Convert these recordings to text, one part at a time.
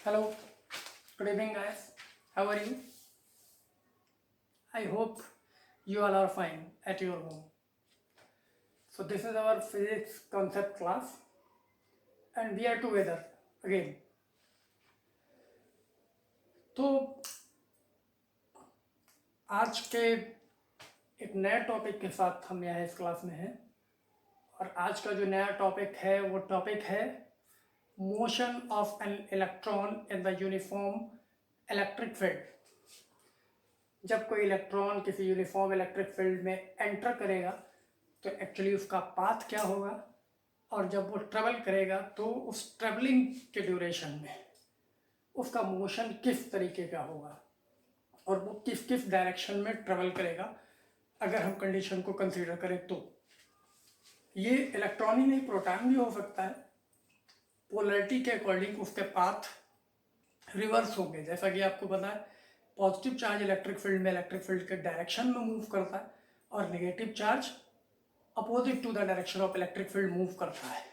Hello, good evening, guys. How are you? I hope you all are fine at your home. So, this is our physics concept class, and we are together again. तो आज के एक नए topic के साथ हम यहाँ इस क्लास में हैं, और आज का जो नया टॉपिक है वो टॉपिक है motion of an electron in the uniform electric field. जब कोई इलेक्ट्रॉन किसी यूनिफॉर्म इलेक्ट्रिक फील्ड में एंटर करेगा तो एक्चुअली उसका पाथ क्या होगा, और जब वो ट्रेवल करेगा तो उस ट्रेवलिंग के ड्यूरेशन में उसका मोशन किस तरीके का होगा और वो किस किस डायरेक्शन में ट्रेवल करेगा। अगर हम कंडीशन को कंसीडर करें तो ये इलेक्ट्रॉन ही नहीं, प्रोटॉन भी हो सकता है। पोलैरिटी के अकॉर्डिंग उसके पाथ रिवर्स होंगे। जैसा कि आपको पता है, पॉजिटिव चार्ज इलेक्ट्रिक फील्ड में इलेक्ट्रिक फील्ड के डायरेक्शन में मूव करता है, और negative charge opposite to the direction of electric field move करता है।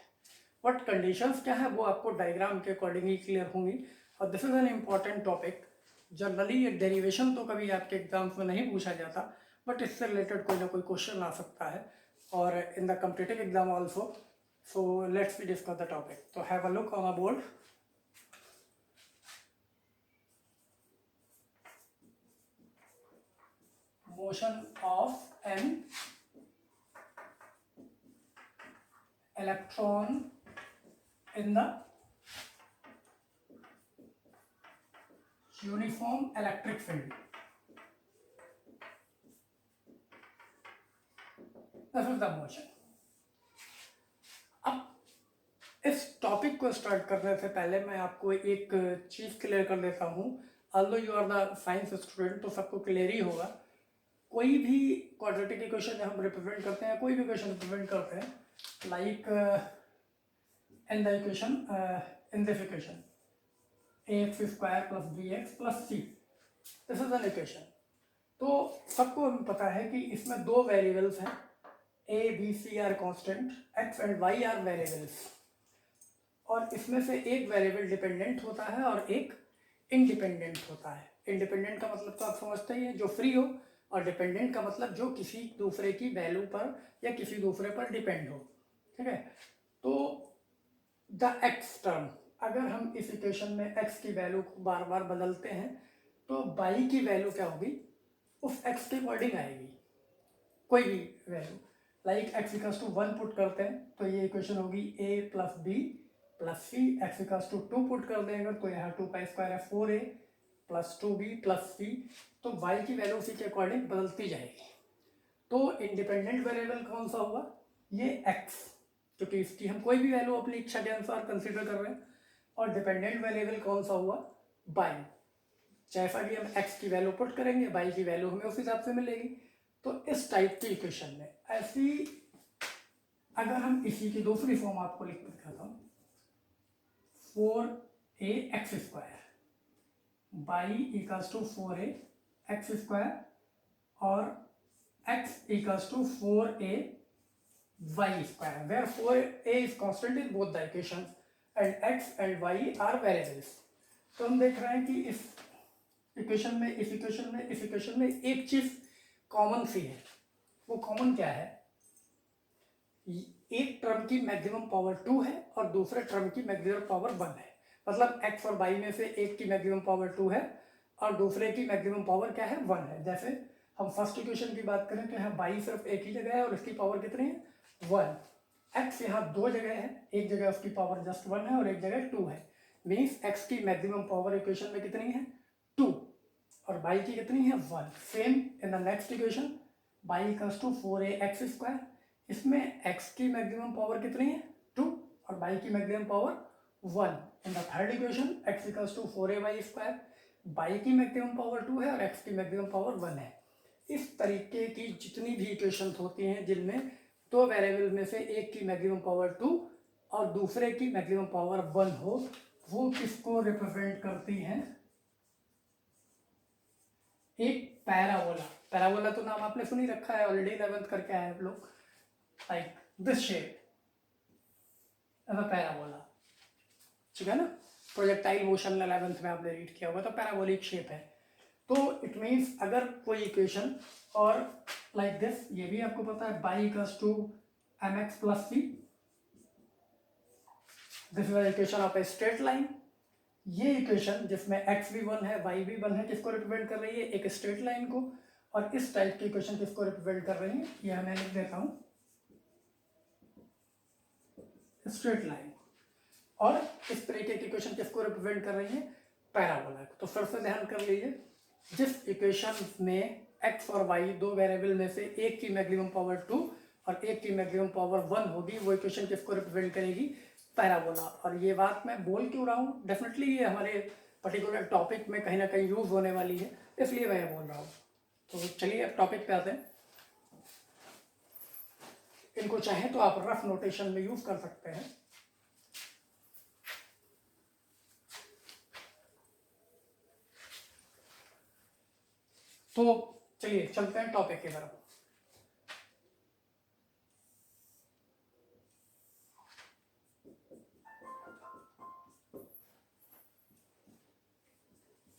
बट कंडीशंस क्या है वो आपको डायग्राम के अकॉर्डिंग ही क्लियर होंगी। और this is an important topic. Generally ये डेरिवेशन तो कभी आपके एग्जाम्स में नहीं पूछा जाता, बट इससे रिलेटेड कोई ना कोई क्वेश्चन आ सकता है, और in the competitive exam also. So let's we discuss the topic. तो have a look on a board. Motion of an electron in the uniform electric field. This is the motion. अब इस topic को start करने से पहले मैं आपको एक चीज क्लियर कर देता हूँ। Although you are the science student तो सबको क्लियर ही होगा। कोई भी क्वाड्रेटिक इक्वेशन हम रिप्रेजेंट करते हैं, कोई भी इक्वेशन रिप्रेजेंट करते हैं, like in the equation in this equation ax square plus bx plus c, this is an equation. तो सबको पता है कि इसमें दो वेरिएबल्स हैं, a b c are constant, x and y are variables, और इसमें से एक वेरिएबल डिपेंडेंट होता है और एक इंडिपेंडेंट होता है। इंडिपेंडेंट का मतलब तो आप समझते ही हैं, जो फ्री हो, और डिपेंडेंट का मतलब जो किसी दूसरे की वैल्यू पर या किसी दूसरे पर डिपेंड हो। ठीक है, तो द एक्स टर्म, अगर हम इस इक्वेशन में x की वैल्यू को बार बार बदलते हैं तो y की वैल्यू क्या होगी, उस x के अकॉर्डिंग आएगी कोई भी value. Like x equals to 1 put करते हैं तो ये इक्वेशन होगी a plus B plus C. X equals to 2 put कर देंगे तो यहाँ 2 पाई स्क्वायर है 4a प्लस 2b प्लस सी। तो y की वैल्यू उसी के अकॉर्डिंग बदलती जाएगी। तो इंडिपेंडेंट वेरिएबल कौन सा होगा, ये x, क्योंकि इसकी हम कोई भी वैल्यू अपनी इच्छा के अनुसार कंसीडर कर रहे हैं। और डिपेंडेंट वेरिएबल कौन सा हुआ, y। जैसा कि हम x की वैल्यू पुट करेंगे y की वैल्यू हमें उस हिसाब से मिलेगी। तो इस टाइप की इक्वेशन में ऐसी, अगर हम इसी की दूसरी फॉर्म आपको लिख कर दिखाता हूँ, 4ax square y equals to 4ax square और x equals to 4a y square, where 4a is constant in both the equations and x and y are variables। तो हम देख रहे हैं कि इस इक्वेशन में, इस इक्वेशन में एक चीज कॉमन सी है। वो कॉमन क्या है, एक टर्म की मैक्सिमम पावर 2 है और दूसरे टर्म की मैक्सिमम पावर 1 है। मतलब x और y में से एक की मैक्सिमम पावर 2 है और दूसरे की मैक्सिमम पावर क्या है, 1 है। जैसे हम फर्स्ट इक्वेशन की बात करें तो यहाँ y सिर्फ एक ही जगह है और इसकी पावर कितनी है, 1। x यहाँ दो जगह है, एक जगह उसकी पावर जस्ट 1 है और एक जगह 2 है। मीन्स x की मैक्सिमम पावर इक्वेशन में कितनी है, 2, और y की कितनी है, 1। Same in the next equation y equals to 4ax square, इसमें x की मैक्सिमम पावर कितनी है, 2, और y की maximum power 1। In the third equation x equals to 4ay square, y की मैक्सिमम पावर 2 है और x की मैक्सिमम पावर 1 है। इस तरीके की जितनी भी इक्वेशंस होती हैं जिनमें दो वेरिएबल में से एक की मैक्सिमम पावर 2 और दूसरे की मैक्सिमम पावर 1 हो, वो किसको रिप्रेजेंट करती हैं, एक पैराबोला। पैराबोला तो नाम आपने सुनी रखा है ऑलरेडी, 11th करके आए आप लोग। Like this shape as a parabola, ठीक है ना। प्रोजेक्टाइल मोशन 11th में आपने रीड किया होगा, तो पैराबोलिक शेप है। तो इट मीन्स अगर कोई इक्वेशन और लाइक दिस, ये भी आपको पता है y equals to M X plus C, this is equation of a straight line. ये इक्वेशन जिसमें एक्स भी 1 है वाई भी 1 है, किसको रिप्रेजेंट कर रही है? एक स्ट्रेट लाइन को। और इस टाइप की इक्वेशन किसको रिप्रेजेंट कर रही है? ये मैं लिख देता हूं, स्ट्रेट लाइन। और इस तरीके की इक्वेशन किसको रिप्रेजेंट कर रही है? पैराबोला। तो फिर से ध्यान कर लीजिए, जिस इक्वेशन में एक्स और वाई दो वेरिएबल में से एक की मैक्सिमम पावर 2 और एक की मैक्सिमम पावर 1 होगी, वो इक्वेशन किसको रिप्रेजेंट करेगी? पैराबोला। और ये बात मैं बोल क्यों रहा हूँ? डेफिनेटली ये हमारे पर्टिकुलर टॉपिक में कहीं ना कहीं यूज होने वाली है, इसलिए मैं ये बोल रहा हूँ। तो चलिए अब टॉपिक पे आते हैं। इनको चाहे तो आप रफ नोटेशन में यूज कर सकते हैं। तो चलिए चलते हैं टॉपिक की तरफ।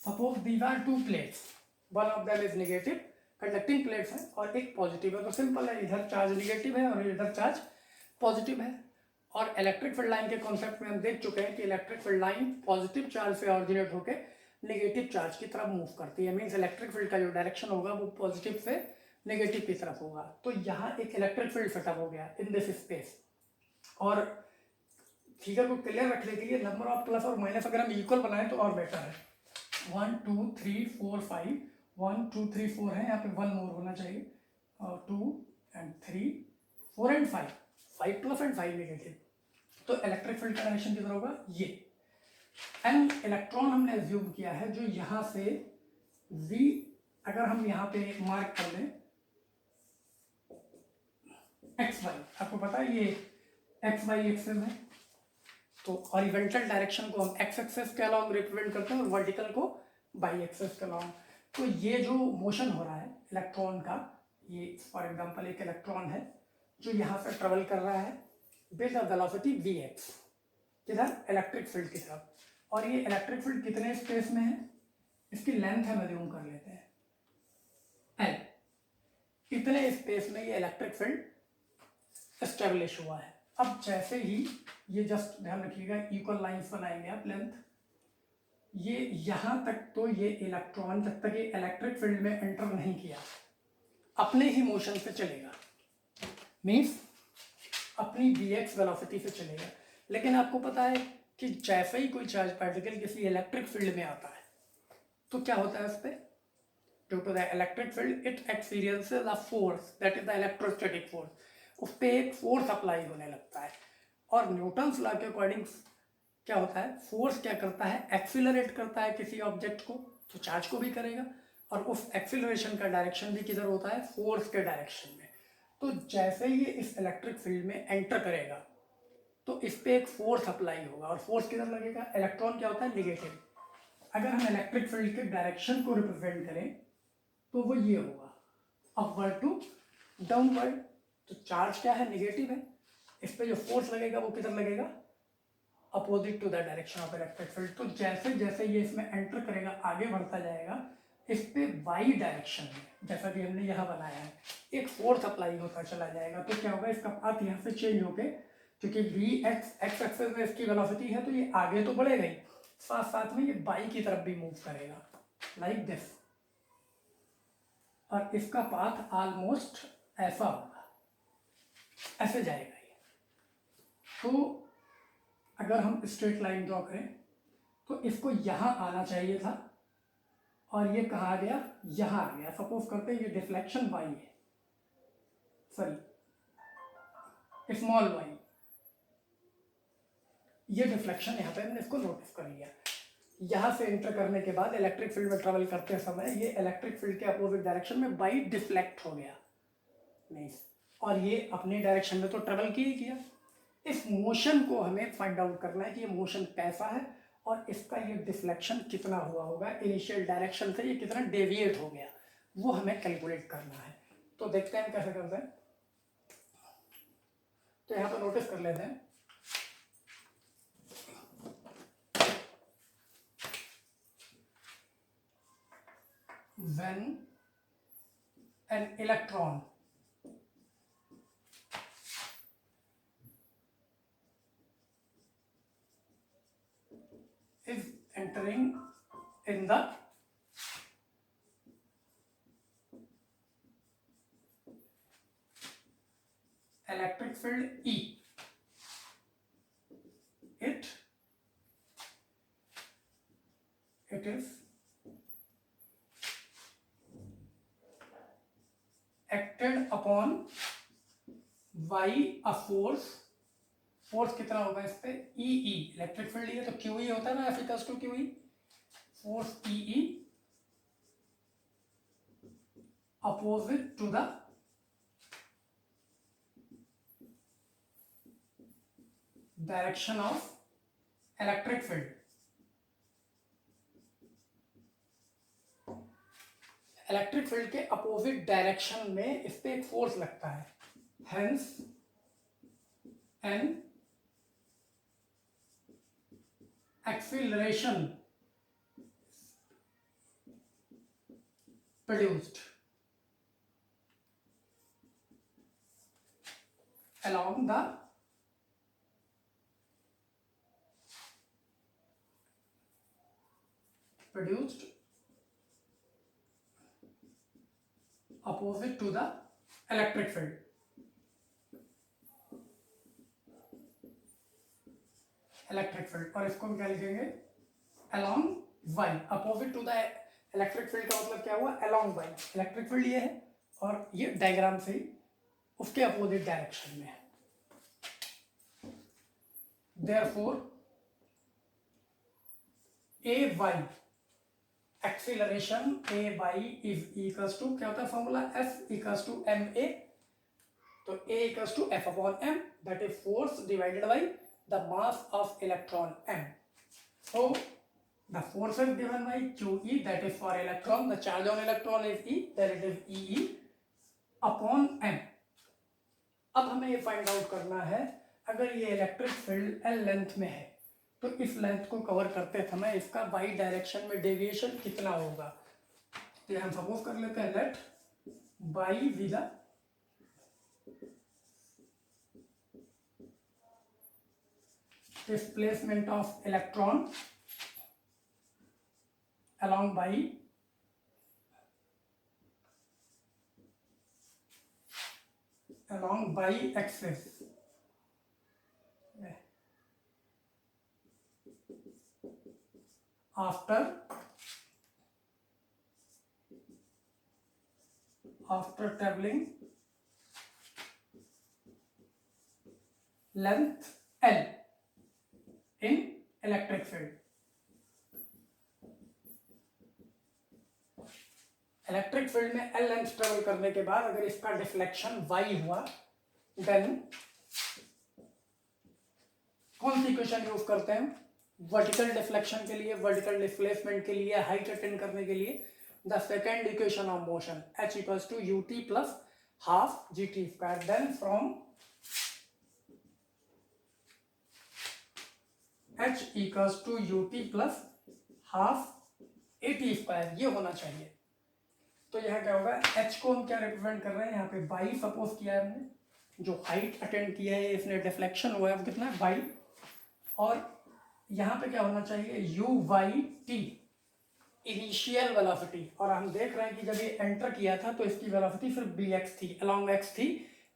Suppose these are two plates, one of them is negative, conducting plates है और एक पॉजिटिव है। तो सिंपल है, इधर चार्ज नेगेटिव है और इधर चार्ज पॉजिटिव है। और इलेक्ट्रिक फील्ड लाइन के कॉन्सेप्ट में हम देख चुके हैं कि electric field line positive charge से ऑरिजिनेट होकर नेगेटिव चार्ज की तरफ मूव करती है। मीन्स इलेक्ट्रिक फील्ड का जो डायरेक्शन होगा वो पॉजिटिव से नेगेटिव की तरफ होगा। तो यहाँ एक इलेक्ट्रिक फील्ड सेटअप हो गया इन दिस स्पेस। और फिगर को क्लियर रखने के लिए नंबर ऑफ प्लस और माइनस अगर हम इक्वल बनाएं तो और बेटर है। 1 2 3 4 5, 1 2 3 4 है, यहाँ पे 1 मोर होना चाहिए, और 2 and 3 4 and 5, 5 plus and 5 negative. तो इलेक्ट्रिक फील्ड का डायरेक्शन किधर होगा? ये। एंड इलेक्ट्रॉन हमने एज्यूम किया है जो यहाँ से v, अगर हम यहाँ पे मार्क कर लें एक्स वाई, आपको पता है ये एक्स वाई एक्सेस है, तो हॉरिजॉन्टल डायरेक्शन को हम एक्स एक्सेस के अलॉन्ग रिप्रेजेंट करते हैं और वर्टिकल को बाई एक्सेस के अलॉन्ग। तो ये जो मोशन हो रहा है इलेक्ट्रॉन का, ये फॉर एग्जांपल एक इलेक्ट्रॉन है जो यहाँ से ट्रेवल कर रहा है विद वेलोसिटी वी एक्स, किधर? इलेक्ट्रिक फील्ड की तरफ। और ये इलेक्ट्रिक फील्ड कितने स्पेस में है? इसकी लेंथ हम अज्यूम कर लेते हैं एल। इतने स्पेस में ये इलेक्ट्रिक फील्ड एस्टेब्लिश हुआ है। अब जैसे ही ये, जस्ट ध्यान रखिएगा, इक्वल लाइंस बनाएंगे आप लेंथ, ये यहाँ तक, तो ये इलेक्ट्रॉन जब तक ये इलेक्ट्रिक फील्ड में एंटर नहीं किया अपने ही मोशन से चलेगा, मीन्स अपनी vx वेलोसिटी से चलेगा। लेकिन आपको पता है कि जैसे ही कोई चार्ज पार्टिकल किसी इलेक्ट्रिक फील्ड में आता है तो क्या होता है उस पर? Due to the electric field it experiences a force, that is the electrostatic force. उस पर एक फोर्स अप्लाई होने लगता है। और न्यूटन्स लॉ के अकॉर्डिंग क्या होता है? फोर्स क्या करता है? एक्सिलरेट करता है किसी ऑब्जेक्ट को, तो चार्ज को भी करेगा। और उस एक्सिलरेशन का डायरेक्शन भी किधर होता है? फोर्स के डायरेक्शन में। तो जैसे ही इस इलेक्ट्रिक फील्ड में एंटर करेगा तो इस पर एक फोर्स अप्लाई होगा। और फोर्स किधर लगेगा? इलेक्ट्रॉन क्या होता है? नेगेटिव। अगर हम इलेक्ट्रिक फील्ड के डायरेक्शन को रिप्रेजेंट करें तो वो ये होगा, अपवर्ड टू डाउनवर्ड। तो चार्ज क्या है? नेगेटिव है। इस पे जो फोर्स लगेगा वो किधर लगेगा? Opposite to the direction of electric field. तो जैसे जैसे ये इसमें एंटर करेगा आगे बढ़ता जाएगा, इस पे वाई डायरेक्शन में, जैसा कि हमने यहाँ बनाया है, एक फोर्स अप्लाई होता चला जाएगा। तो क्या होगा? इसका पाथ यहाँ से चेंज होके, क्योंकि वी एक्स एक्सेस में इसकी वेलोसिटी है तो ये आगे तो बढ़ेगा ही, साथ साथ में ये बाई की तरफ भी मूव करेगा लाइक दिस। और इसका पाथ ऑलमोस्ट ऐसा होगा, ऐसे जाएगा ये। तो अगर हम स्ट्रेट लाइन ड्रॉ करें तो इसको यहाँ आना चाहिए था और ये कहाँ आ गया? यहाँ आ गया। सपोज करते हैं ये डिफ्लेक्शन वाई है, सॉरी स्मॉल वाई, ये डिफ्लेक्शन यहाँ पे हमने इसको नोटिस कर लिया। यहाँ से एंटर करने के बाद इलेक्ट्रिक फील्ड में ट्रेवल करते समय ये इलेक्ट्रिक फील्ड के अपोजिट डायरेक्शन में बाई डिफ्लेक्ट हो गया, नहीं, और ये अपने डायरेक्शन में तो ट्रेवल किया। इस मोशन को हमें फाइंड आउट करना है कि ये मोशन कैसा है और इसका ये डिफ्लेक्शन कितना हुआ होगा, इनिशियल डायरेक्शन से ये कितना डेविएट हो गया, वो हमें कैलकुलेट करना है। तो देखते हैं कैसे करते हैं। तो यहाँ पर नोटिस कर लेते हैं, when an electron is entering in the electric field E, it is acted upon by a force कितना होगा इस पे ई इलेक्ट्रिक फील्ड है तो क्यू ई होता है ना, F equals to Q E, force E opposite to the direction of electric field. Electric field के अपोजिट डायरेक्शन में इस पे एक फोर्स लगता है, hence an acceleration produced along the opposite to the electric field. Electric field, और इसको हम क्या लिखेंगे along y, opposite to the electric field का मतलब क्या हुआ, along y, इलेक्ट्रिक फील्ड ये है और ये डायग्राम से उसके अपोजिट डायरेक्शन में है। Therefore ay acceleration ay is equals to क्या होता है formula, f equals to ma, तो a equals to f upon m, that is force divided by the mass of electron m. So the force is given by QE, that is for electron, the charge on electron is E, that it is EE upon m. अब हमें ये find out करना है, अगर ये electric field L length में है तो इस लेंथ को कवर करते समय इसका वाई डायरेक्शन में डेविएशन कितना होगा। तो हम सपोज कर लेते हैं let y be the displacement of electron along by axis after traveling length L in electric field. Electric field में L लेंथ ट्रेवल करने के बाद अगर इसका डिफ्लेक्शन y हुआ, देन कौन सी इक्वेशन यूज करते हैं वर्टिकल डिफ्लेक्शन के लिए, वर्टिकल डिस्प्लेसमेंट के लिए, हाइट अटेन करने के लिए, the second equation of motion h equals to ut plus half gt square. Then from h equals to ut plus half at square, ये होना चाहिए। तो यहाँ क्या होगा, h को हम क्या रिप्रेजेंट कर रहे हैं, यहाँ पे बाई सपोज किया है हमने, जो हाइट अटेंड किया है इसने डिफ्लेक्शन हुआ है कितना है बाई, और यहाँ पे क्या होना चाहिए U Y T initial velocity, और हम देख रहे हैं कि जब ये एंटर किया था तो इसकी वेलोसिटी सिर्फ बी एक्स थी, अलॉन्ग एक्स थी,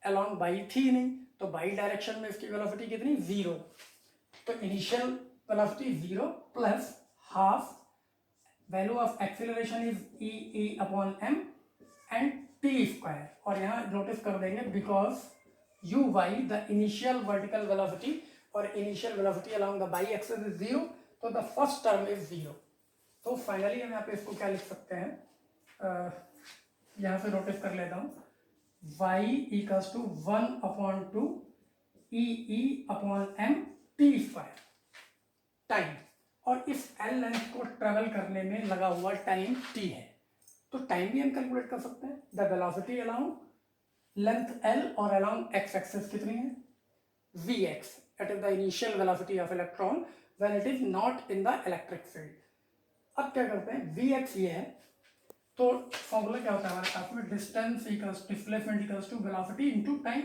अलॉन्ग बाई थी नहीं, तो बाई डायरेक्शन में इसकी वेलोसिटी कितनी जीरो, तो initial velocity zero plus half value of acceleration is E upon M and T square, और यहाँ नोटिस कर देंगे because U Y the initial vertical velocity और initial velocity along the Y axis is zero, तो the first term is zero. तो finally हम यहाँ पे इसको क्या लिख सकते हैं, यहाँ से नोटिस कर लेता हूँ, y equals to 1 upon 2 E upon M T square time, और इस L लेंथ को ट्रेवल करने में लगा हुआ टाइम t है, तो टाइम भी हम कैलकुलेट कर सकते हैं। The velocity along length L और अलोंग x एक्सिस कितनी है vx, that is the initial velocity of electron when it is not in the electric field। अब क्या करते हैं vx ये है, तो फॉर्मूला क्या होता है हमारे पास में, distance equals displacement equals to velocity into time.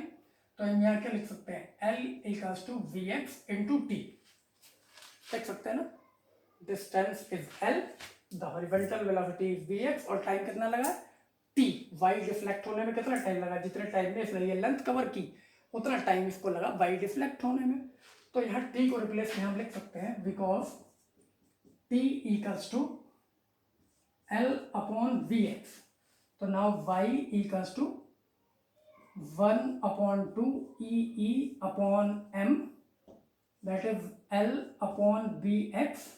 तो हम यहाँ क्या लिख सकते हैं, L equals to V X into T, लिख सकते हैं ना। Distance is L, the horizontal velocity is V X, और टाइम कितना लगा, टी। वाई डिफ्लेक्ट होने में कितना टाइम लगा, जितने टाइम में इसने ये लेंथ कवर की उतना टाइम इसको लगा वाई डिफ्लेक्ट होने में। तो यहाँ टी को रिप्लेस में हम लिख सकते हैं, because T equals to L upon V X. तो now Y equals to 1/2 E upon M, that is L upon Bx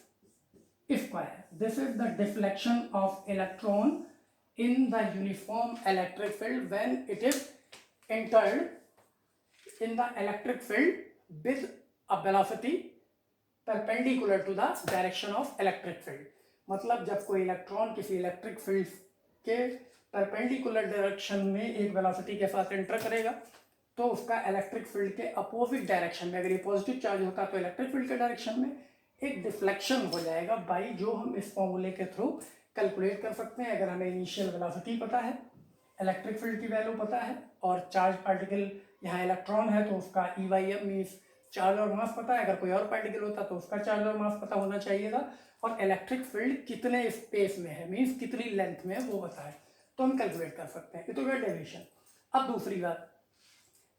square. This is the deflection of electron in the uniform electric field when it is entered in the electric field with a velocity perpendicular to the direction of electric field. मतलब जब कोई electron किसी electric field के perpendicular direction में एक velocity के साथ enter करेगा तो उसका इलेक्ट्रिक फील्ड के अपोजिट डायरेक्शन में, अगर ये पॉजिटिव चार्ज होता तो इलेक्ट्रिक फील्ड के डायरेक्शन में एक डिफ्लेक्शन हो जाएगा बाई, जो हम इस फॉर्मूले के थ्रू कैलकुलेट कर सकते हैं। अगर हमें इनिशियल वेलोसिटी पता है, इलेक्ट्रिक फील्ड की वैल्यू पता है, और चार्ज पार्टिकल यहाँ इलेक्ट्रॉन है तो उसका E by M means charge और मास पता है, अगर कोई और पार्टिकल होता तो उसका चार्ज और मास पता होना चाहिए था, और इलेक्ट्रिक फील्ड कितने स्पेस में है मीन्स कितनी लेंथ में है वो पता है, तो हम कैलकुलेट कर सकते हैं। ये तो गया डेरिवेशन। अब दूसरी बात,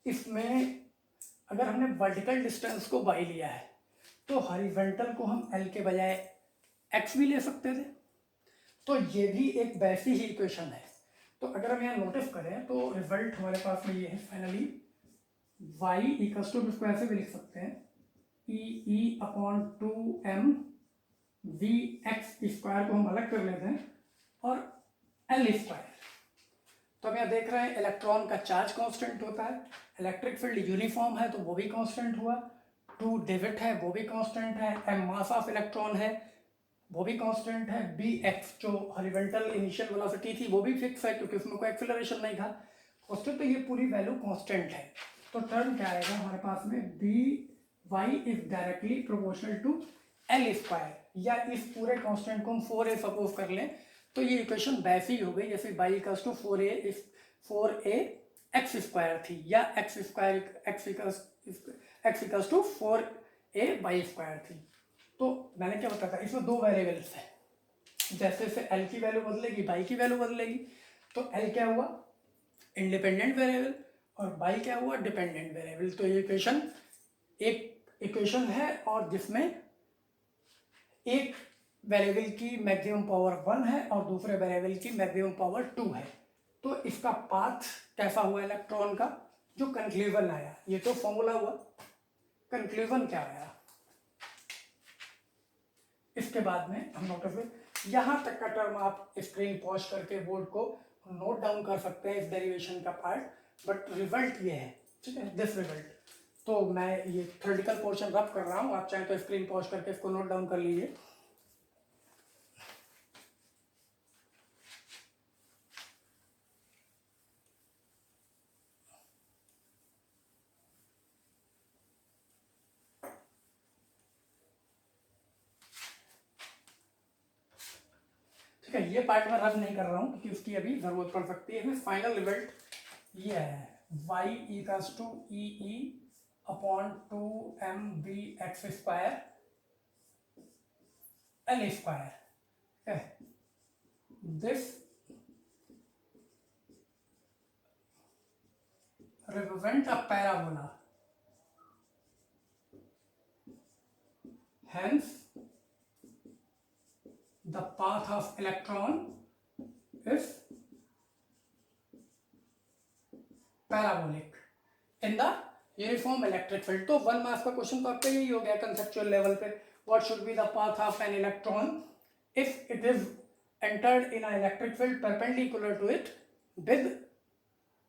इसमें अगर हमने वर्टिकल डिस्टेंस को बाई लिया है तो हॉरिजॉन्टल को हम एल के बजाय एक्स भी ले सकते थे, तो ये भी एक वैसी ही इक्वेशन है। तो अगर हम यहाँ नोटिस करें तो रिजल्ट हमारे पास में ये है फाइनली, वाई इक्वल्स टू इसको ऐसे भी लिख सकते हैं, E upon 2m V X square को हम अलग कर लेते हैं और एल स्क्वायर। तो हम यहाँ देख रहे हैं इलेक्ट्रॉन का चार्ज कांस्टेंट होता है, इलेक्ट्रिक फील्ड यूनिफॉर्म है तो वो भी कांस्टेंट हुआ, 2 डेविट है वो भी कांस्टेंट है, एम मास ऑफ इलेक्ट्रॉन है वो भी कांस्टेंट है, बी एक्स जो हॉरिजॉन्टल इनिशियल वेलोसिटी थी वो भी फिक्स है क्योंकि उसमें कोई एक्सेलरेशन नहीं था कांस्टेंट, तो ये पूरी वैल्यू कांस्टेंट है। तो टर्म क्या आएगा हमारे पास में, B Y is directly proportional to L square, या इस पूरे कांस्टेंट को हम 4a सपोज कर लें तो ये इक्वेशन वैसी हो गई जैसे y equals to 4a X square थी, या X square X equals to 4a Y square थी। तो मैंने क्या बताया था, इसमें 2 वेरिएबल्स हैं, जैसे जैसे l की वैल्यू बदलेगी y की वैल्यू बदलेगी। तो l क्या हुआ, इंडिपेंडेंट वेरिएबल, और y क्या हुआ, डिपेंडेंट वेरिएबल। तो ये इक्वेशन एक इक्वेशन है और जिसमें एक वेरिएबल की मैक्सिमम पावर 1 है और दूसरे वेरिएबल की मैक्सिमम पावर 2 है। तो इसका पाथ कैसा हुआ इलेक्ट्रॉन का, जो कंक्लूजन आया, ये तो फॉर्मूला हुआ, कंक्लूजन क्या आया। इसके बाद में हम नोटिस यहाँ तक का टर्म आप स्क्रीन पॉज करके बोर्ड को नोट डाउन कर सकते हैं इस डेरिवेशन का पार्ट, बट रिजल्ट ये है, ठीक है, दिस रिजल्ट। तो मैं ये थ्योरेटिकल पोर्शन रब कर रहा हूँ, आप चाहें तो स्क्रीन पॉज करके इसको नोट डाउन कर लीजिए। ठीक है, ये पार्ट मैं रब नहीं कर रहा हूँ क्योंकि उसकी अभी जरूरत पड़ सकती है। इसमें फाइनल रिजल्ट ये है, y equals to E upon 2mv X square L square. This represent a parabola, hence the path of electron is parabolic in the uniform electric field। तो 1 मार्क्स का क्वेश्चन तो आपका यही हो गया कंसेप्चुअल लेवल पे, what should be the path of an electron if it is entered in an electric field perpendicular to it with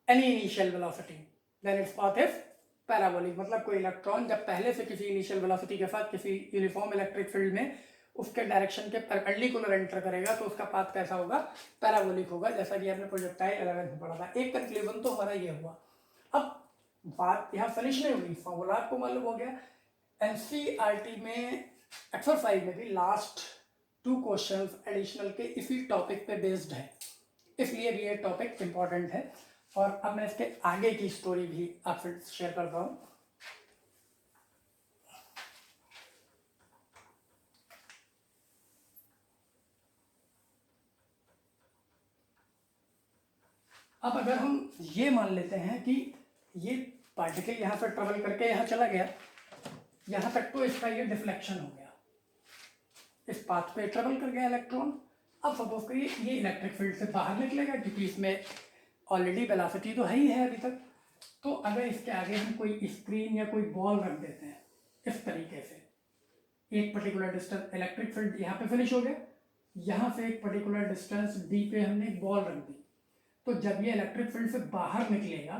any initial velocity, then its path is parabolic। मतलब कोई electron जब पहले से किसी initial velocity के साथ किसी uniform electric field में उसके डायरेक्शन के परपेंडिकुलर एंटर करेगा तो उसका पाथ कैसा होगा, पैराबोलिक होगा, जैसा कि आपने प्रोजेक्टाइल 11th में पढ़ा था। एक कंक्लूजन तो हमारा ये हुआ। अब बात यहाँ फिनिश नहीं हुई, फॉर्मूला आपको मालूम हो गया। एनसीईआरटी में एक्सरसाइज में भी लास्ट 2 क्वेश्चंस एडिशनल के इसी टॉपिक पे बेस्ड है। इसलिए भी ये टॉपिक इम्पॉर्टेंट है। और अब मैं इसके आगे की स्टोरी भी आपसे शेयर करता हूँ। अब अगर हम ये मान लेते हैं कि ये पार्टिकल यहाँ से ट्रेवल करके यहाँ चला गया, यहाँ तक तो इसका ये डिफ्लेक्शन हो गया, इस पाथ पे ट्रेवल कर गया इलेक्ट्रॉन। अब सपोज करिए ये इलेक्ट्रिक फील्ड से बाहर निकलेगा, क्योंकि इसमें ऑलरेडी वेलोसिटी तो है ही है अभी तक। तो अगर इसके आगे हम कोई स्क्रीन या कोई बॉल रख देते हैं इस तरीके से, एक पर्टिकुलर डिस्टेंस, इलेक्ट्रिक फील्ड यहाँ पे फिनिश हो गया, यहाँ से एक पर्टिकुलर डिस्टेंस डी पे हमने एक बॉल रख दी, तो जब ये इलेक्ट्रिक फील्ड से बाहर निकलेगा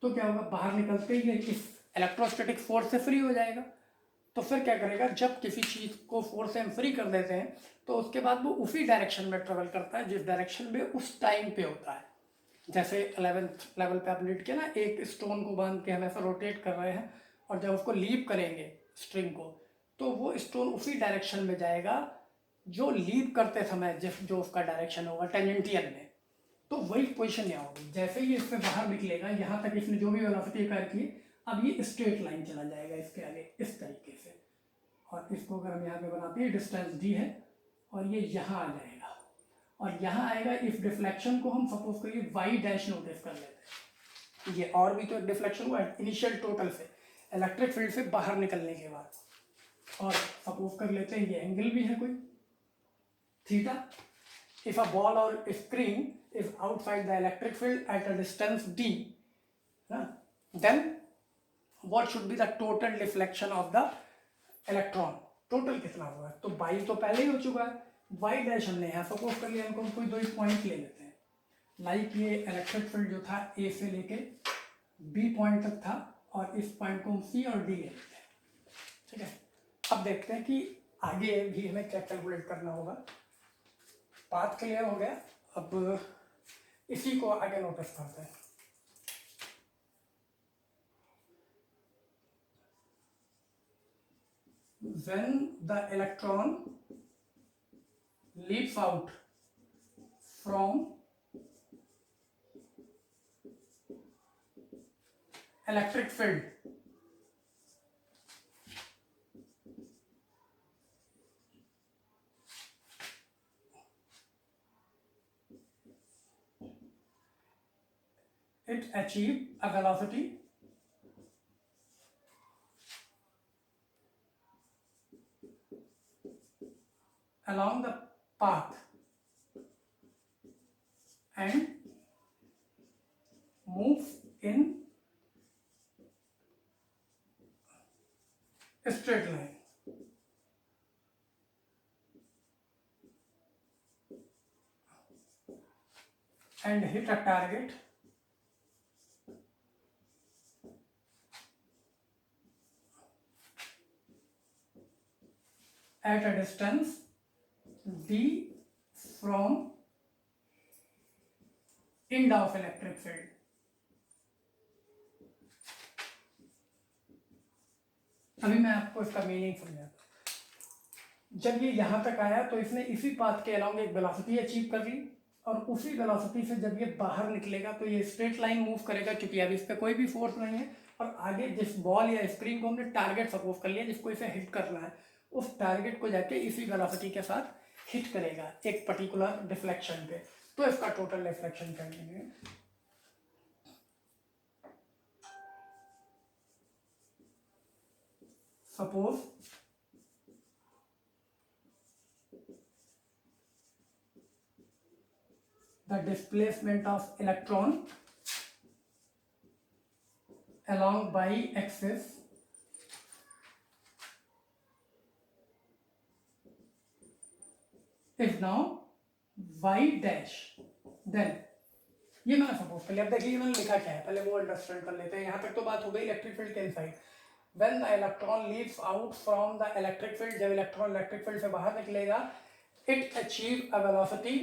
तो क्या होगा, बाहर निकलते ही ये इस इलेक्ट्रोस्टैटिक फोर्स से फ्री हो जाएगा। तो फिर क्या करेगा, जब किसी चीज़ को फोर्स से हम फ्री कर देते हैं तो उसके बाद वो उसी डायरेक्शन में ट्रेवल करता है जिस डायरेक्शन में उस टाइम पे होता है। जैसे 11th लेवल पे आप लीड किया ना, एक स्टोन को बांध के हम ऐसा रोटेट कर रहे हैं, और जब उसको लीप करेंगे स्ट्रिंग को, तो वो स्टोन उसी डायरेक्शन में जाएगा जो लीप करते समय जो उसका डायरेक्शन होगा टेंजेंटियल में। तो वही पोजीशन यहाँ होगी, जैसे ही इससे बाहर निकलेगा, यहाँ तक इसने जो भी वेलोसिटी अकायर की, अब ये स्ट्रेट लाइन चला जाएगा इसके आगे इस तरीके से। और इसको अगर हम यहाँ पे बनाते हैं, डिस्टेंस डी है और ये यहाँ आ जाएगा और यहाँ आएगा। इस डिफ्लेक्शन को हम सपोज करिए वाई डैश नोटिस कर लेते हैं। ये और भी तो एक डिफ्लेक्शन हुआ है इनिशियल टोटल से, इलेक्ट्रिक फील्ड से बाहर निकलने के बाद। और सपोज कर लेते हैं ये एंगल भी है कोई theta. If a ball or a screen is outside the electric field at a distance d, then what should be the total deflection of the electron? Total कितना होगा, तो बाई तो पहले ही हो चुका है, वाई डैश हमने यहाँ सपोज कर लिया। इनको कोई दो पॉइंट ले लेते हैं, लाइक ये इलेक्ट्रिक फील्ड जो था ए से लेके बी पॉइंट तक था, और इस पॉइंट को हम सी और डी ले लेते हैं। ठीक है, अब देखते हैं कि आगे भी हमें क्या कैलकुलेट करना होगा। पाथ क्लियर हो गया, अब इसी को आगे नोटिस करते हैं। When the electron leaps out from electric field, it achieves a velocity along the path and moves in a straight line. And hit a target at a distance d from end of electric field. अभी मैं आपको इसका meaning समझाता हूँ। जब ये यहाँ तक आया तो इसने इसी पाथ के अलोंग एक वेलोसिटी अचीव कर ली, और उसी वेलोसिटी से जब ये बाहर निकलेगा तो ये स्ट्रेट लाइन मूव करेगा, क्योंकि अभी इस पर कोई भी फोर्स नहीं है। और आगे जिस बॉल या स्क्रीन को हमने टारगेट सपोज कर लिया जिसको इसे हिट करना है, उस टारगेट को जाके इसी वेलोसिटी के साथ हिट करेगा एक पर्टिकुलर डिफ्लेक्शन पे। तो इसका टोटल डिफ्लेक्शन कर लेंगे। Suppose the displacement of electron along y-axis is now y dash, then ये मैंने सपोज कर लिया। अब देखिए मैंने लिखा क्या है, पहले वो अंडरस्टैंड कर लेते हैं। यहाँ तक तो बात हो गई इलेक्ट्रिक फील्ड के inside. When the electron leaps out from the electric field, जब इलेक्ट्रॉन इलेक्ट्रिक फील्ड से बाहर निकलेगा, it achieve a velocity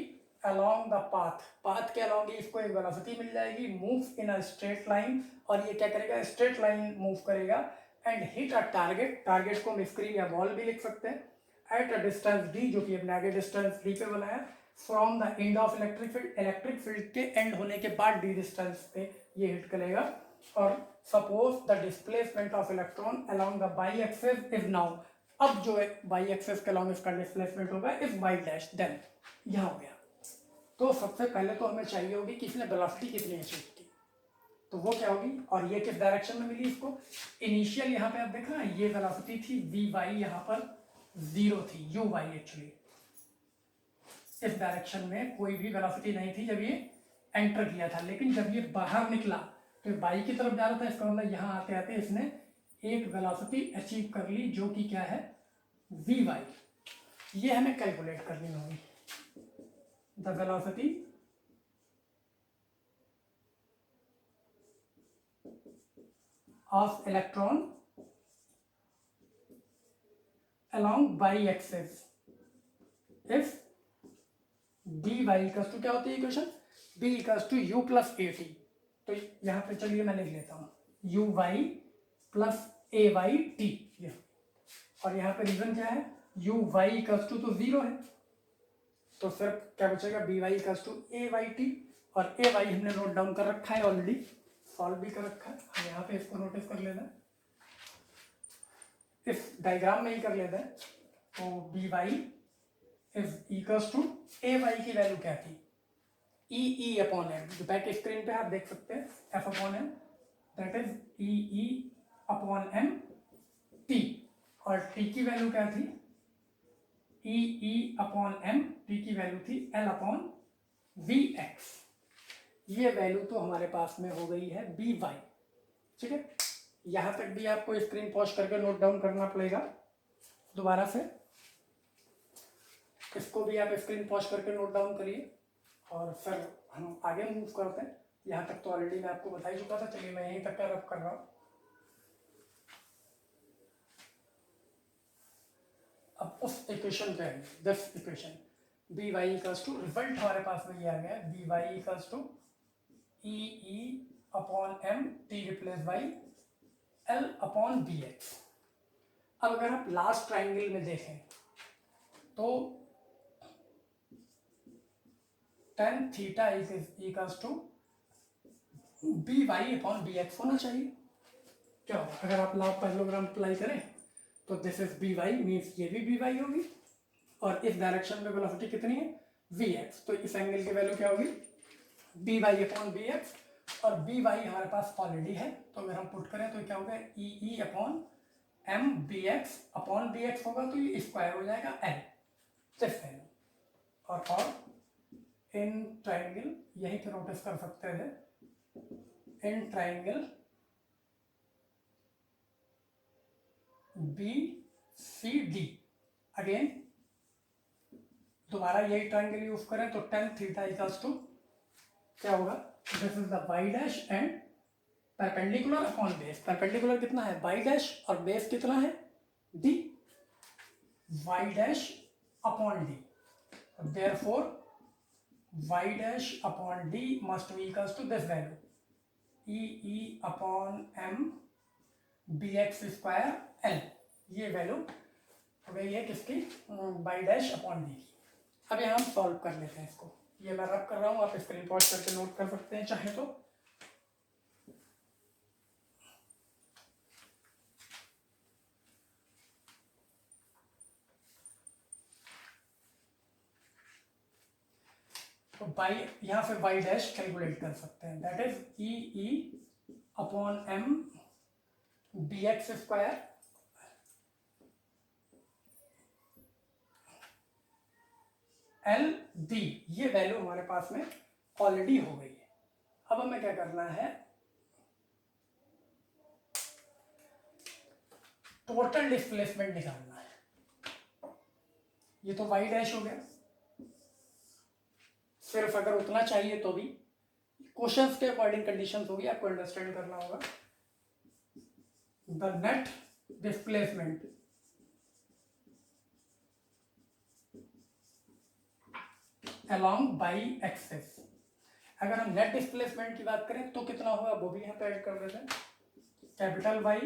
along the path, path के along ही इसको एक वेलोसिटी मिल जाएगी, move in a straight line, और ये क्या करेगा, स्ट्रेट लाइन मूव करेगा, and hit a target, target को हम स्क्रीन या बॉल भी लिख सकते हैं, at a distance d, जो कि हमने आगे डिस्टेंस d पे बनाया, from the end of electric field के एंड होने के बाद डी डिस्टेंस पे ये हिट करेगा। और suppose the displacement of electron along the Y axis is now, अब जो है बाई एक्सिस के अलोंग इसका डिस्प्लेसमेंट होगा इज वाई डैश, देन यह हो गया। तो सबसे पहले तो हमें चाहिए होगी कि इसने वेलोसिटी कितनी अचीव की, तो वो क्या होगी, और ये किस डायरेक्शन में मिली इसको। इनिशियल यहाँ पे आप देख रहे हैं ये वेलोसिटी थी वी वाई, यहाँ पर 0 थी, यू वाई एक्चुअली इस डायरेक्शन में कोई भी वेलोसिटी नहीं थी जब ये एंटर किया था। लेकिन जब ये बाहर निकला तो बाई की तरफ जा रहा था, इसका मतलब यहाँ आते आते इसने एक वेलोसिटी अचीव कर ली जो कि क्या है वी वाई। ये हमें कैलकुलेट करनी होगी, the velocity of electron along y-axis if dy equals to क्या होती है equation, b equals to u plus A T. तो यहाँ पे चलिए मैं लिख लेता हूँ u y प्लस ए वाई टी, और यहाँ पे रीजन क्या है u y इक्वल्स टू तो 0 है, तो सिर्फ क्या बचेगा B Y equals to A Y T. और ए वाई हमने नोट डाउन कर रखा है ऑलरेडी, सॉल्व भी कर रखा है, हम यहाँ पे इसको नोटिस कर लेना है, इस डायग्राम में ही कर लेते हैं। तो B Y is equals to A Y की वैल्यू क्या थी ई ई अपॉन एम, जो बैक स्क्रीन पे आप देख सकते हैं F upon M, that is E E upon M T, और टी की वैल्यू क्या थी E E upon M, T की वैल्यू थी एल अपॉन वी एक्स। ये वैल्यू तो हमारे पास में हो गई है बी वाई, ठीक है। यहां तक भी आपको स्क्रीन पॉज करके नोट डाउन करना पड़ेगा दोबारा से, इसको भी आप स्क्रीन पॉज करके नोट डाउन करिए और फिर हम आगे मूव करते हैं। यहां तक तो ऑलरेडी मैं आपको बता ही चुका था, चलिए मैं यहीं तक का रफ कर रहा हूं। अब उस इक्वेशन पे है, this equation B Y equals to, result हमारे पास में ये आ गया B Y equals to E E upon M T replace by L upon B X. अब अगर आप लास्ट ट्राइंगल में देखें तो tan theta equals to B Y upon B X होना चाहिए। क्या होगा अगर आप लॉ पैरेललोग्राम अप्लाई करें तो this is B Y means ये भी बी वाई होगी, और इस डायरेक्शन में वेलोसिटी कितनी है वी एक्स, तो इस एंगल की वैल्यू क्या होगी B Y upon B X, और बी वाई हमारे पास ऑलरेडी है, तो अगर हम पुट करें तो क्या होगा E E upon M B X upon B X होगा, तो ये स्क्वायर हो जाएगा एल दिस वैल्यू। और इन ट्राइंगल यही पे नोटिस कर सकते हैं, in triangle B C D, again दोबारा यही ट्राइंगल यूज करें तो tan थीटा इक्वल्स टू क्या होगा, this is the Y dash and perpendicular upon base. Perpendicular कितना है वाई डैश और बेस कितना है D, Y dash upon D, therefore Y dash upon D must be equals to this value E E upon M B X square L. ये value हो गई है किसकी वाई डैश अपॉन डी की। अब यहाँ हम सॉल्व कर लेते हैं इसको, ये मैं रब कर रहा हूँ, आप स्क्रीन पॉज करके नोट कर सकते हैं चाहे तो। तो बाई यहाँ से वाई डैश कैलकुलेट कर सकते हैं, that is E E upon M B X square L D. ये वैल्यू हमारे पास में ऑलरेडी हो गई है। अब हमें क्या करना है टोटल डिस्प्लेसमेंट निकालना है। ये तो वाई डैश हो गया, सिर्फ अगर उतना चाहिए तो भी क्वेश्चंस के अकॉर्डिंग कंडीशंस होगी, आपको अंडरस्टैंड करना होगा। The net displacement along by axis, अगर हम नेट डिस्प्लेसमेंट की बात करें तो कितना होगा वो भी यहाँ पे ऐड कर देते हैं, capital Y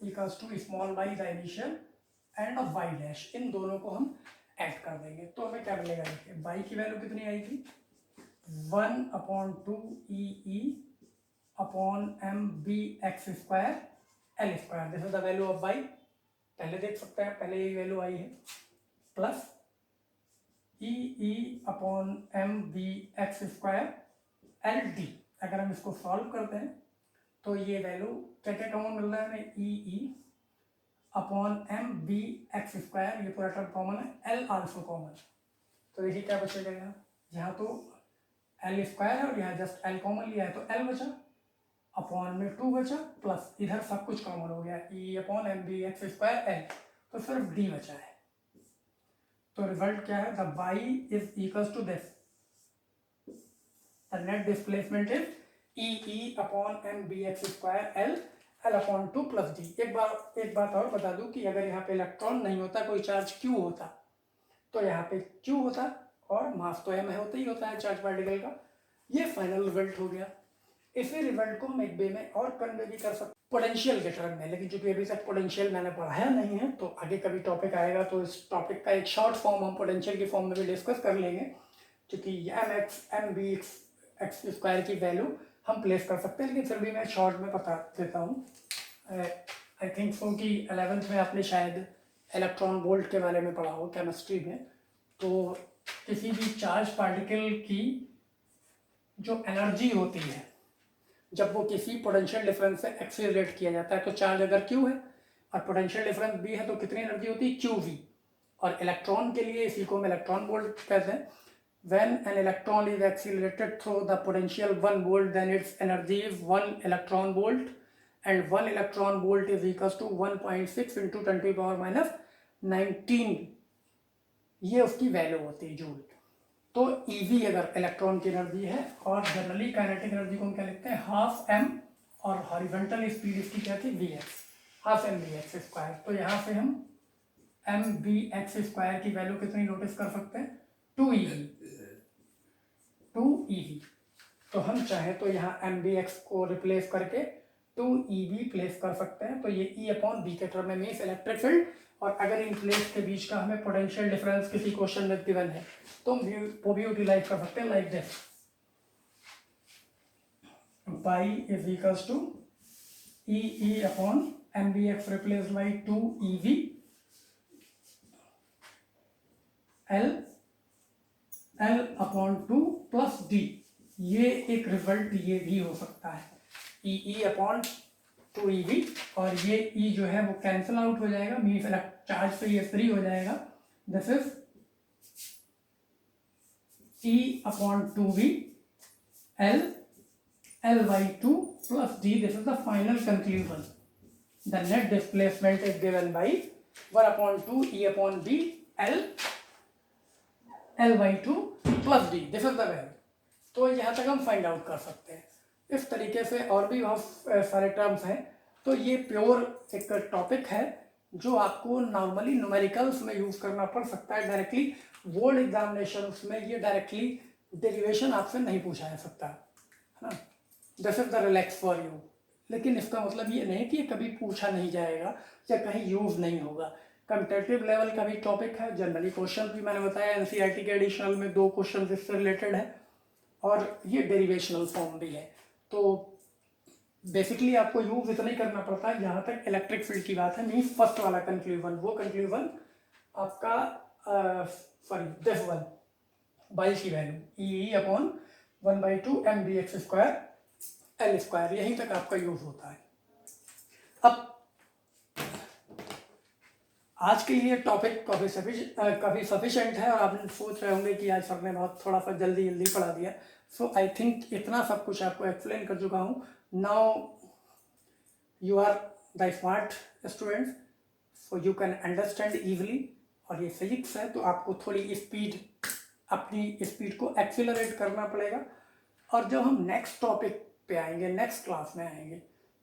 equals to small Y the initial end of Y dash, इन दोनों को हम ऐड कर देंगे तो हमें क्या मिलेगा, देखिए बाई की वैल्यू कितनी आई थी, 1/2 E upon M B X square L square, this is the value of by, पहले देख सकते हैं पहले यही वैल्यू आई है, plus E upon M B X square L D. अगर हम इसको सॉल्व करते हैं तो ये वैल्यू क्या क्या कॉमन मिल रहा है हमें, E upon M B X square, ये पूरा टर्म कॉमन है, एल आल्सो कॉमन, तो देखिए क्या बचेगा यहाँ तो एल स्क्वायर है और यहाँ जस्ट एल कॉमन लिया है तो एल बचा, अपॉन में 2 बचा, प्लस इधर सब कुछ कॉमन हो गया, E upon M B X square L, तो सिर्फ डी बचा है। तो रिजल्ट क्या है, the by is equals to this, the net displacement is E upon M B X square L L upon 2 plus D. एक बात और बता दूं कि अगर यहाँ पे इलेक्ट्रॉन नहीं होता, कोई चार्ज क्यू होता, तो यहाँ पे क्यू होता और मास तो एम होता ही होता है चार्ज पार्टिकल का। ये फाइनल रिजल्ट हो गया। इसी रिजल्ट को हम एक वे में और कन्वे भी कर सकते पोटेंशियल के टर्म में, लेकिन चूंकि अभी तक पोटेंशियल मैंने पढ़ाया नहीं है तो आगे कभी टॉपिक आएगा तो इस टॉपिक का एक शॉर्ट फॉर्म हम पोटेंशियल की फॉर्म में भी डिस्कस कर लेंगे, क्योंकि M X M B X square की वैल्यू हम प्लेस कर सकते हैं, लेकिन फिर भी मैं शॉर्ट में बता देता हूँ। आई थिंक सो कि 11th में आपने शायद इलेक्ट्रॉन वोल्ट के बारे में पढ़ा हो केमिस्ट्री में, तो किसी भी चार्ज पार्टिकल की जो एनर्जी होती है जब वो किसी पोटेंशियल डिफरेंस से एक्सीलरेट किया जाता है, तो चार्ज अगर क्यू है और पोटेंशियल डिफरेंस बी है तो कितनी एनर्जी होती है, क्यू वी। और इलेक्ट्रॉन के लिए इसी को हम इलेक्ट्रॉन वोल्ट कहते हैं। When an electron is accelerated through the potential 1 volt, then its energy is 1 electron volt, and 1 electron volt is equals to 1.6 into 10 to the power minus 19, ये उसकी वैल्यू होती है जूल। तो ईवी अगर electron की energy है, और generally kinetic energy को हम क्या लिखते हैं, हाफ एम, और हॉरिजॉन्टल स्पीड इसकी क्या थी, V X, half M V X square. तो यहाँ से हम एम वी एक्स स्क्वायर की वैल्यू कितनी नोटिस कर सकते हैं, 2 EV। तो हम चाहें तो यहाँ एम बी एक्स को रिप्लेस करके 2 EV प्लेस कर सकते हैं, तो ये E अपॉन बी के टर्म में मीन्स इलेक्ट्रिक फील्ड। और अगर इन प्लेस के बीच का हमें पोटेंशियल डिफरेंस किसी क्वेश्चन में गिवन है तो हम वो भी यूटिलाइज कर सकते हैं, like this, by is equals to E upon M B X replace by 2 EV L upon 2 plus D. ये एक रिजल्ट ये भी हो सकता है, ई अपॉन 2 EV, और ये E जो है वो कैंसिल आउट हो जाएगा, मीन्स चार्ज पे ये फ्री हो जाएगा। This is E upon 2V L by 2 plus D. This is the final conclusion. The net displacement is given by 1/2 E upon B L by 2 plus D. This is the value. तो यहाँ तक हम find out कर सकते हैं। इस तरीके से और भी बहुत सारे टर्म्स हैं। तो ये प्योर एक टॉपिक है जो आपको नॉर्मली न्यूमेरिकल्स में यूज़ करना पड़ सकता है डायरेक्टली। बोर्ड एग्जामिनेशंस में ये डायरेक्टली डेरिवेशन आपसे नहीं पूछा जा सकता, है ना। This is the relax for you, लेकिन इसका मतलब ये नहीं कि ये कभी पूछा नहीं जाएगा या कहीं यूज़ नहीं होगा। कम्पिटेटिव लेवल का भी टॉपिक है। जनरली क्वेश्चन भी मैंने बताया एनसीईआरटी के एडिशनल में 2 क्वेश्चन इससे रिलेटेड है, और ये डेरिवेशनल फॉर्म भी है। तो बेसिकली आपको यूज इतना ही करना पड़ता है जहाँ तक इलेक्ट्रिक फील्ड की बात है। मीन्स फर्स्ट वाला कंक्लूजन, वो कंक्लूजन आपका सॉरी दिस वन बाई की वैल्यू ई अपॉन 1/2 mvx² L², यहीं तक आपका यूज होता है। अब आज के लिए टॉपिक काफ़ी सफिशिएंट है, और आप सोच रहे होंगे कि आज सर ने बहुत थोड़ा सा जल्दी पढ़ा दिया। सो आई थिंक इतना सब कुछ आपको एक्सप्लेन कर चुका हूँ। Now you are the smart student, so you can understand easily. और ये फिजिक्स है तो आपको थोड़ी अपनी स्पीड को एक्सीलरेट करना पड़ेगा। और जब हम नेक्स्ट टॉपिक पे आएंगे, नेक्स्ट क्लास में आएंगे,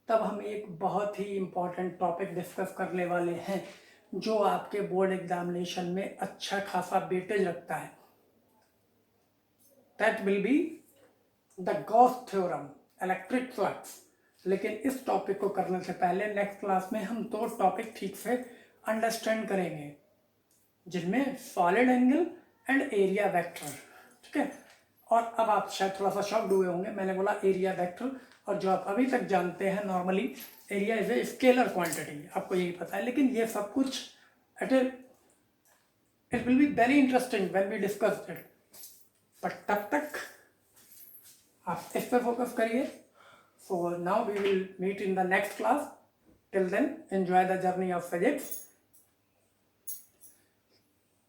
तब हम एक बहुत ही इम्पॉर्टेंट टॉपिक डिस्कस करने वाले हैं जो आपके बोर्ड एग्जामिनेशन में अच्छा खासा वेटेज रखता है। That will be the Gauss theorem, electric flux. लेकिन इस टॉपिक को करने से पहले नेक्स्ट क्लास में हम 2 टॉपिक ठीक से अंडरस्टैंड करेंगे। जिनमें solid angle and area vector, ठीक है। और अब आप शायद थोड़ा सा शॉक्ड हुए होंगे, मैंने बोला एरिया वेक्टर, और जो आप अभी तक जानते हैं normally area is a scalar quantity, आपको यही पता है। लेकिन ये सब कुछ it will be very interesting when we discuss it, but तब तक आप इस पर फोकस करिए। So now we will meet in the next class. Till then enjoy the journey of physics,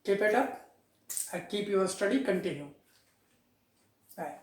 keep it up and keep your study continue. Bye.